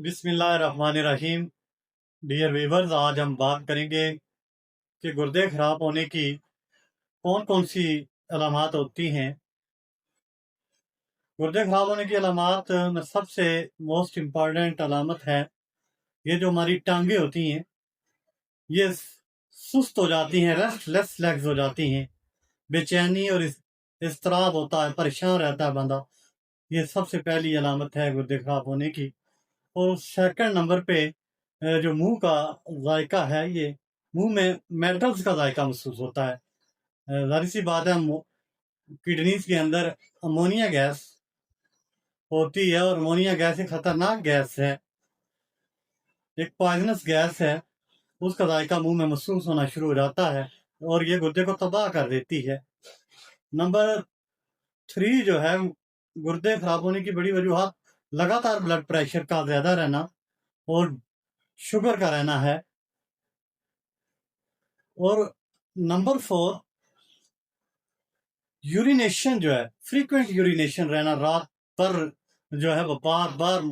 बिस्मिल्लाहिर्रहमानिर्रहीम। Dear viewers, आज हम बात करेंगे कि गुर्दे खराब होने की कौन कौन सी अलामात होती हैं। गुर्दे खराब होने की अलामात में सबसे मोस्ट इम्पॉर्टेंट अलामत है ये जो हमारी टांगे होती हैं, ये सुस्त हो जाती हैं, रेस्टलेस लेग्स हो जाती हैं, बेचैनी और इस्तराब होता है, परेशान रहता है बंदा। ये सबसे पहली अलामत है गुर्दे खराब होने की। और सेकंड नंबर पे जो मुंह का जायका है, ये मुंह में मेटल्स का जायका महसूस होता है। जाहिर सी बात है, किडनीज के अंदर अमोनिया गैस होती है और अमोनिया गैस एक खतरनाक गैस है, एक पॉइजनस गैस है। उसका जायका मुंह में महसूस होना शुरू हो जाता है और ये गुर्दे को तबाह कर देती है। नंबर 3 जो है गुर्दे खराब होने की बड़ी वजूहत लगातार ब्लड प्रेशर का ज्यादा रहना और शुगर का रहना है। और नंबर 4 यूरिनेशन जो है, फ्रीक्वेंट यूरिनेशन रहना, रात पर जो है वो बार बार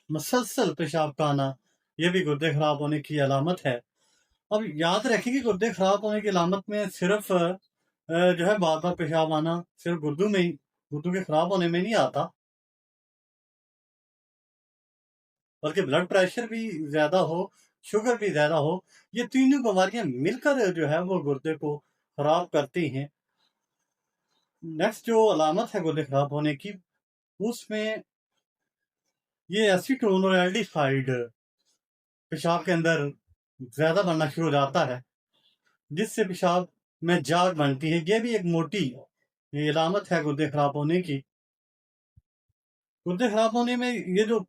मुसलसल पेशाब का आना, ये भी गुर्दे खराब होने की अलामत है। अब याद रखिए कि गुर्दे खराब होने की अलामत में सिर्फ जो है बार बार पेशाब आना सिर्फ गुर्दों के खराब होने में नहीं आता, बल्कि ब्लड प्रेशर भी ज्यादा हो, शुगर भी ज्यादा हो, ये तीनों बीमारियां मिलकर जो है वो गुर्दे को खराब करती हैं। नेक्स्ट जो अलामत है गुर्दे खराब होने की, उसमें ये एसीटोन और एल्डिहाइड पेशाब के अंदर ज्यादा बनना शुरू हो जाता है, जिससे पेशाब में जाग बनती है। ये भी एक मोटी ये अलामत है गुर्दे खराब होने की। गुर्दे खराब होने में ये जो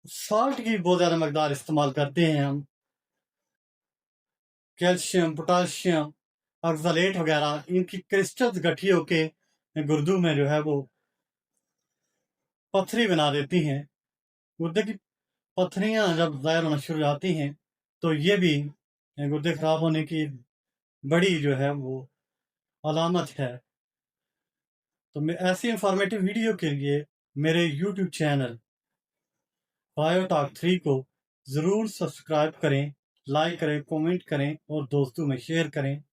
साल्ट की बहुत ज्यादा मकदार इस्तेमाल करते हैं हम, कैल्शियम, पोटाशियम, ऑक्सलेट वगैरह, इनकी क्रिस्टल्स इकट्ठी होके गुर्दों में जो है वो पथरी बना देती हैं। गुर्दे की पथरियां जब जाहिर होना शुरू हो जाती हैं तो ये भी गुर्दे खराब होने की बड़ी जो है वो अलामत है। तो मैं ऐसी इंफॉर्मेटिव वीडियो के लिए मेरे यूट्यूब चैनल बायोटॉक 3 को ज़रूर सब्सक्राइब करें, लाइक करें, कमेंट करें और दोस्तों में शेयर करें।